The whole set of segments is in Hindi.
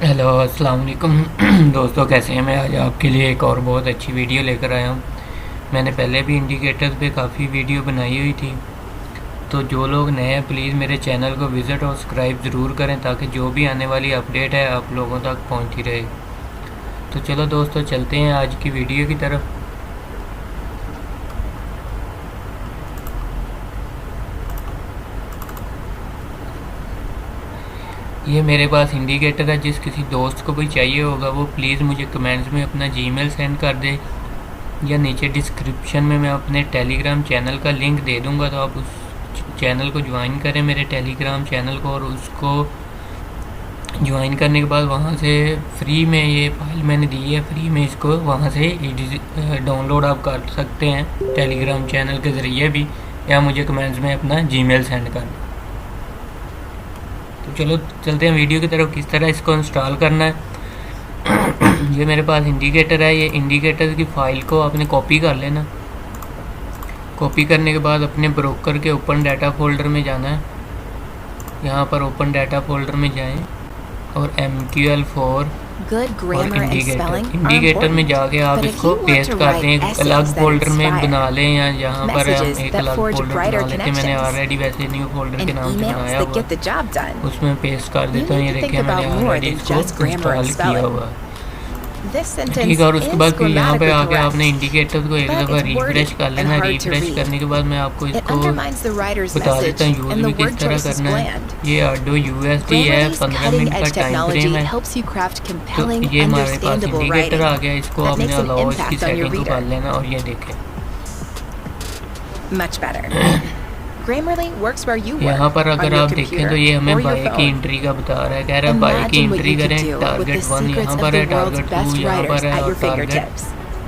हेलो अस्सलाम वालेकुम। दोस्तों कैसे हैं। मैं आज आपके लिए एक और बहुत अच्छी वीडियो लेकर आया हूँ। मैंने पहले भी इंडिकेटर्स पे काफ़ी वीडियो बनाई हुई थी, तो जो लोग नए हैं प्लीज़ मेरे चैनल को विज़िट और सब्सक्राइब ज़रूर करें ताकि जो भी आने वाली अपडेट है आप लोगों तक पहुँचती रहे। तो चलो दोस्तों चलते हैं आज की वीडियो की तरफ। ये मेरे पास इंडिकेटर है। जिस किसी दोस्त को भी चाहिए होगा वो प्लीज़ मुझे कमेंट्स में अपना जीमेल सेंड कर दे, या नीचे डिस्क्रिप्शन में मैं अपने टेलीग्राम चैनल का लिंक दे दूंगा, तो आप उस चैनल को ज्वाइन करें, मेरे टेलीग्राम चैनल को। और उसको ज्वाइन करने के बाद वहाँ से फ्री में ये फाइल मैंने दी है, फ्री में इसको वहाँ से डाउनलोड आप कर सकते हैं टेलीग्राम चैनल के ज़रिए भी, या मुझे कमेंट्स में अपना जीमेल सेंड कर। तो चलो चलते हैं वीडियो की तरफ, किस तरह इसको इंस्टॉल करना है। ये मेरे पास इंडिकेटर है। ये इंडिकेटर की फ़ाइल को आपने कॉपी कर लेना। कॉपी करने के बाद अपने ब्रोकर के ओपन डाटा फोल्डर में जाना है। यहाँ पर ओपन डाटा फोल्डर में जाएं और MQL4 और इंडिकेटर में जाके आप इसको पेस्ट कर दें। एक अलग फोल्डर में बना लें, या यहाँ पर हम एक अलग फोल्डर बना लेते हैं। मैंने ऑलरेडी वैसे न्यू फोल्डर के नाम से बनाया हुआ, उसमें पेस्ट कर देता हूँ। ये देखिए मैंने ऑलरेडी इसको इंस्टॉल किया हुआ। ठीक है, और उसके बाद फिर यहाँ पे आके आपने इंडिकेटर को एक दफ़ा रिफ्रेश कर लेना। रिफ्रेश करने के बाद मैं आपको इसको बता देता हूँ यूज़ भी किस तरह करना है। ये आर्डो USD है, 15 मिनट का टाइम फ्रेम है। तो ये हमारे पास इंडिकेटर आ गया। इसको आपने अलाउ इसकी सेटिंग को कर लेना। और ये देखें यहाँ पर अगर आप देखें तो ये हमें बाय की एंट्री का बता रहा है। कह रहा है बाय की एंट्री करें। टारगेट 1 यहाँ पर है, टारगेट 2 यहाँ पर है, और टारगेट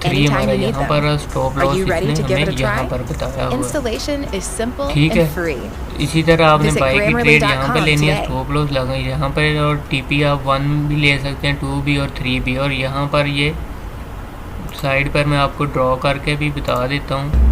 3 हमारा यहाँ पर है। स्टॉप लॉस इसने हमें यहाँ पर बताया हुआ है। ठीक है, इसी तरह आपने बाय की ट्रेड यहाँ पर लेनी है, स्टॉप लॉस लगाई यहाँ पर, और TP आप 1 भी ले सकते हैं, 2 भी और 3 भी। और यहाँ पर ये साइड पर मैं आपको ड्रॉ करके भी बता देता हूँ।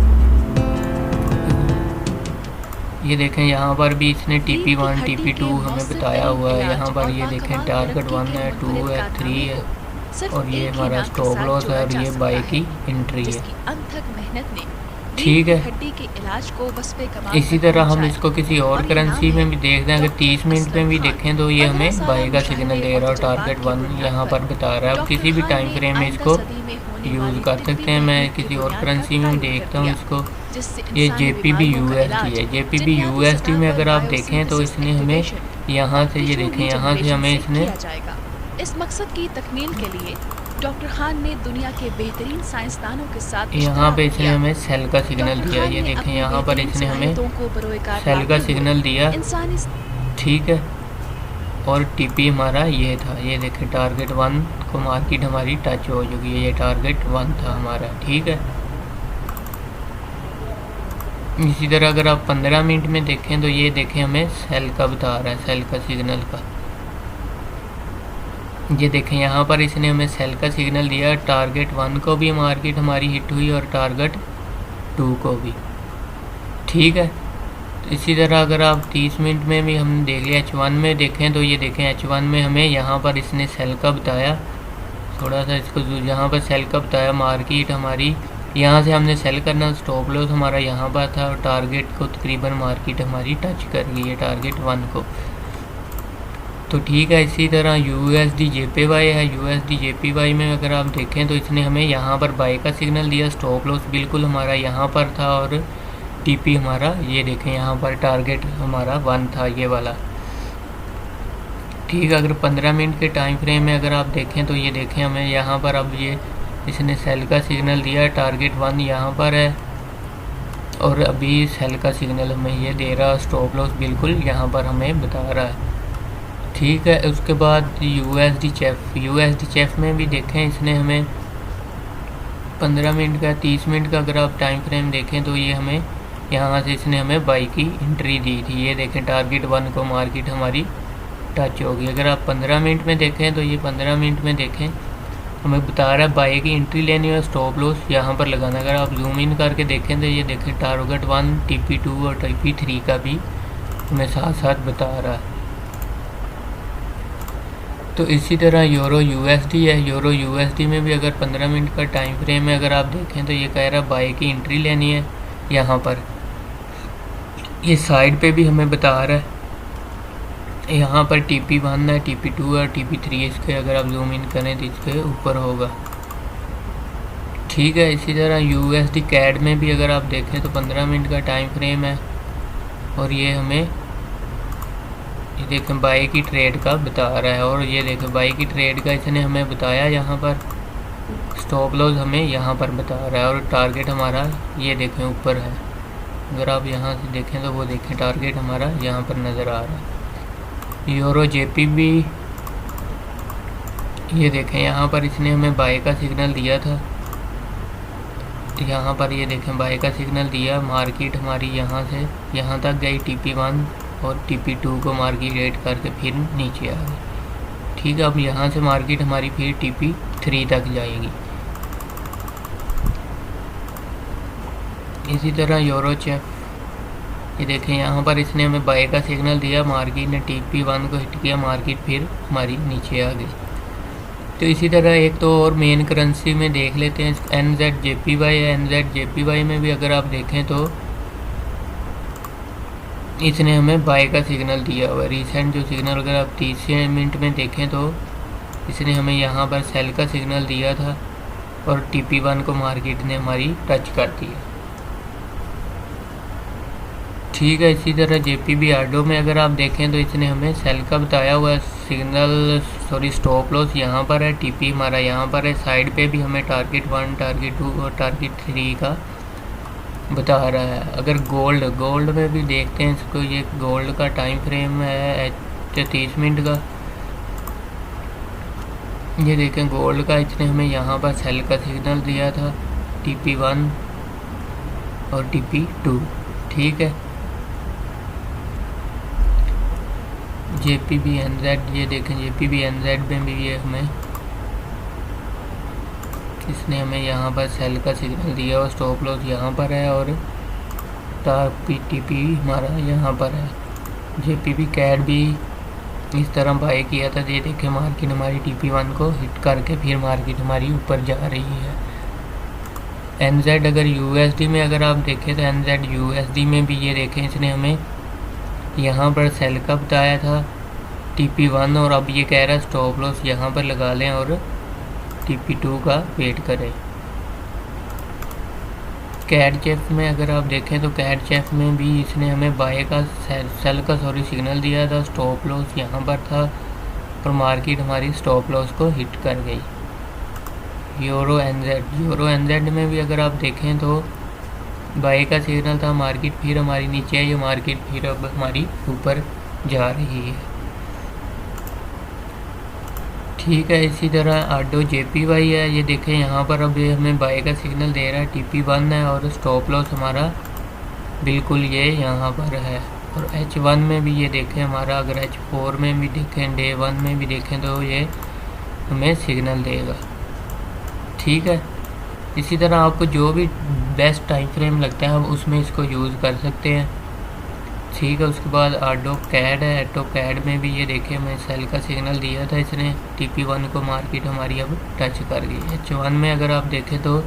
ये देखें यहाँ पर भी इसने TP1 TP2 हमें बताया हुआ है। यहाँ पर ये देखें टारगेट 1 है, 2 है, 3 है, और ये हमारा स्टॉप लॉस है, और ये बाय की एंट्री है। ठीक है, इसी तरह हम इसको किसी और करेंसी में भी देखते हैं। अगर 30 मिनट में भी देखें तो ये हमें बाय का सिग्नल दे रहा है, और टारगेट 1 यहाँ पर बता रहा है। अब किसी भी टाइम फ्रेम में इसको यूज़ कर सकते हैं। मैं किसी और करेंसी में देखता हूँ इसको। ये JPB USD है। JPB USD में अगर आप देखें तो इसने हमें यहाँ से, ये देखें यहाँ से हमें इसने इस मकसद की तकमील के लिए डॉक्टर खान ने दुनिया के बेहतरीन साइंसदानों के साथ यहाँ पे इसने हमें सेल का सिग्नल दिया। ये देखें यहाँ पर इसने हमें सेल का सिग्नल दिया। ठीक है, और TP हमारा ये था। ये देखें टारगेट 1 को मार्केट हमारी टच हो चुकी है। ये टारगेट 1 था हमारा। ठीक है, इसी तरह अगर आप 15 मिनट में देखें तो ये देखें हमें सेल का बता रहा है, सेल का सिग्नल का। ये देखें यहाँ पर इसने हमें सेल का सिग्नल दिया। टारगेट 1 को भी मार्केट हमारी हिट हुई, और टारगेट 2 को भी। ठीक है, इसी तरह अगर आप 30 मिनट में भी हमने देख लिया, H1 में देखें तो ये देखें H1 में हमें यहाँ पर इसने सेल का बताया। थोड़ा सा इसको यहाँ पर सेल का बताया। मार्केट हमारी यहाँ से हमने सेल करना, स्टॉप लॉस हमारा यहाँ पर था, और टारगेट को तकरीबन मार्केट हमारी टच कर गई है, टारगेट 1 को। तो ठीक है, इसी तरह USD JPY है। USD JPY में अगर आप देखें तो इसने हमें यहाँ पर बाय का सिग्नल दिया। स्टॉप लॉस बिल्कुल हमारा यहाँ पर था, और TP हमारा ये देखें यहाँ पर टारगेट हमारा 1 था, ये वाला। ठीक है, अगर 15 मिनट के टाइम फ्रेम में अगर आप देखें तो ये देखें हमें यहाँ पर अब ये इसने सेल का सिग्नल दिया। टारगेट 1 यहाँ पर है, और अभी सेल का सिग्नल हमें ये दे रहा। स्टॉप लॉस बिल्कुल यहाँ पर हमें बता रहा है। ठीक है, उसके बाद USD चेफ में भी देखें इसने हमें 15 मिनट का, 30 मिनट का अगर आप टाइम फ्रेम देखें तो ये हमें यहाँ से इसने हमें बाई की एंट्री दी थी। ये देखें टारगेट 1 को मार्केट हमारी टच होगी। अगर आप 15 मिनट में देखें तो ये 15 मिनट में देखें हमें बता रहा है बाय की एंट्री लेनी है, स्टॉप लॉस यहाँ पर लगाना। अगर आप जूम इन करके देखें तो ये देखें टारगेट 1, TP2 और TP3 का भी हमें साथ साथ बता रहा है। तो इसी तरह यूरो यूएसडी है। यूरो यूएसडी में भी अगर 15 मिनट का टाइम फ्रेम है, अगर आप देखें तो ये कह रहा है बाय की एंट्री लेनी है। यहाँ पर ये साइड पे भी हमें बता रहा है, यहाँ पर TP1 है, TP2 है, TP3 इसके अगर आप जूम इन करें तो इसके ऊपर होगा। ठीक है, इसी तरह USD कैड में भी अगर आप देखें तो 15 मिनट का टाइम फ्रेम है और ये हमें ये देखें बाई की ट्रेड का बता रहा है। और ये देखें बाई की ट्रेड का इसने हमें बताया, यहाँ पर स्टॉप लॉस हमें यहाँ पर बता रहा है और टारगेट हमारा ये देखें ऊपर है। अगर आप यहाँ से देखें तो वो देखें टारगेट हमारा यहाँ पर नज़र आ रहा है। यूरो JPB ये देखें यहाँ पर इसने हमें बाई का सिग्नल दिया था, यहाँ पर ये देखें बाई का सिग्नल दिया। मार्केट हमारी यहाँ से यहाँ तक गई, TP1 और TP2 को मार्केट रेट करके फिर नीचे आ गई। ठीक है, अब यहाँ से मार्केट हमारी फिर TP3 तक जाएगी। इसी तरह यूरो चेफ ये देखें यहाँ पर इसने हमें बाय का सिग्नल दिया, मार्केट ने TP1 को हिट किया, मार्केट फिर हमारी नीचे आ गई। तो इसी तरह एक तो और मेन करेंसी में देख लेते हैं, NZJPY है। NZJPY में भी अगर आप देखें तो इसने हमें बाय का सिग्नल दिया हुआ है। रिसेंट जो सिग्नल अगर आप 30 मिनट में देखें तो इसने हमें यहाँ पर सेल का सिग्नल दिया था और TP1 को मार्केट ने हमारी टच कर दिया। ठीक है, इसी तरह JPB आर्डो में अगर आप देखें तो इसने हमें सेल का बताया हुआ सिग्नल, सॉरी स्टॉप लॉस यहाँ पर है, TP हमारा यहाँ पर है। साइड पे भी हमें टारगेट 1, टारगेट 2 और टारगेट 3 का बता रहा है। अगर गोल्ड में भी देखते हैं इसको, ये गोल्ड का टाइम फ्रेम है 30 मिनट का। ये देखें गोल्ड का इसने हमें यहाँ पर सेल का सिग्नल दिया था, TP1 और TP2। ठीक है, JPBNZ ये देखें JPBNZ में भी ये हमें इसने हमें यहाँ पर सेल का सिग्नल दिया और स्टॉप लॉस यहाँ पर है और TP हमारा यहाँ पर है। JPB कैड भी इस तरह बाय किया था। ये देखें मार्केट हमारी TP1 को हिट करके फिर मार्केट हमारी ऊपर जा रही है। NZ अगर USD में अगर आप देखें तो NZ USD में भी ये देखें इसने हमें यहाँ पर सेल का बताया था, TP1 और अब ये कह रहा है स्टॉप लॉस यहाँ पर लगा लें और TP2 का वेट करें। कैड चेफ में अगर आप देखें तो कैड चेफ में भी इसने हमें बाय का सेल का सिग्नल दिया था, स्टॉप लॉस यहाँ पर था और मार्केट हमारी स्टॉप लॉस को हिट कर गई। यूरो NZ में भी अगर आप देखें तो बाय का सिग्नल था, मार्केट फिर हमारी नीचे है, ये मार्केट फिर अब हमारी ऊपर जा रही है। ठीक है, इसी तरह आर्डो JPY है। ये देखें यहाँ पर अब ये हमें बाय का सिग्नल दे रहा है, TP1 है और स्टॉप लॉस हमारा बिल्कुल ये यहाँ पर है। और H1 में भी ये देखें हमारा, अगर H4 में भी देखें, डे 1 में भी देखें तो ये हमें सिग्नल देगा। ठीक है, इसी तरह आपको जो भी बेस्ट टाइम फ्रेम लगता है आप उसमें इसको यूज़ कर सकते हैं। ठीक है, उसके बाद आर्डो कैड है। आर्डो कैड में भी ये देखें हमें सेल का सिग्नल दिया था इसने, TP1 को मार्केट हमारी अब टच कर गई। H1 में अगर आप देखें तो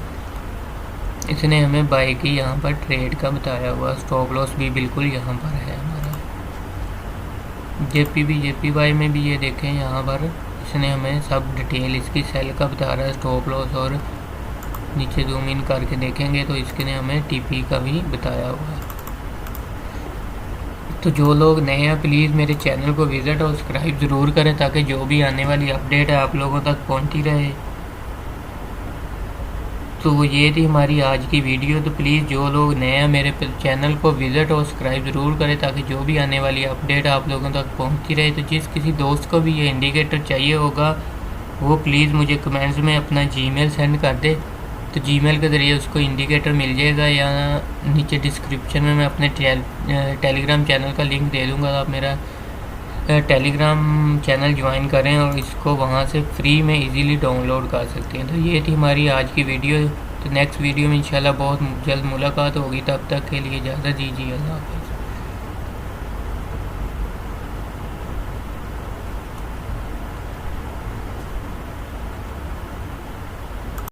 इसने हमें बाय की यहाँ पर ट्रेड का बताया हुआ, स्टॉप लॉस भी बिल्कुल यहाँ पर है हमारा। JPY में भी ये देखें यहाँ पर इसने हमें सब डिटेल इसकी सेल का बता रहा है, स्टॉप लॉस और नीचे जूम इन करके देखेंगे तो इसने हमें TP का भी बताया हुआ है। तो जो लोग नए हैं प्लीज़ मेरे चैनल को विज़िट और सब्सक्राइब ज़रूर करें ताकि जो भी आने वाली अपडेट है आप लोगों तक पहुंचती रहे। तो ये थी हमारी आज की वीडियो। तो प्लीज़ जो लोग नए हैं मेरे चैनल को विज़िट और सब्सक्राइब ज़रूर करें ताकि जो भी आने वाली अपडेट आप लोगों तक पहुंचती रहे। तो जिस किसी दोस्त को भी ये इंडिकेटर चाहिए होगा वो प्लीज़ मुझे कमेंट्स में अपना जीमेल सेंड कर दे, तो जीमेल के ज़रिए उसको इंडिकेटर मिल जाएगा। या नीचे डिस्क्रिप्शन में मैं अपने टेलीग्राम चैनल का लिंक दे दूँगा, आप मेरा टेलीग्राम चैनल ज्वाइन करें और इसको वहाँ से फ्री में इजीली डाउनलोड कर सकते हैं। तो ये थी हमारी आज की वीडियो। तो नेक्स्ट वीडियो में इंशाल्लाह बहुत जल्द मुलाकात होगी, तब तक के लिए इजाज़त दीजिए। अल्लाह हाफ़िज़।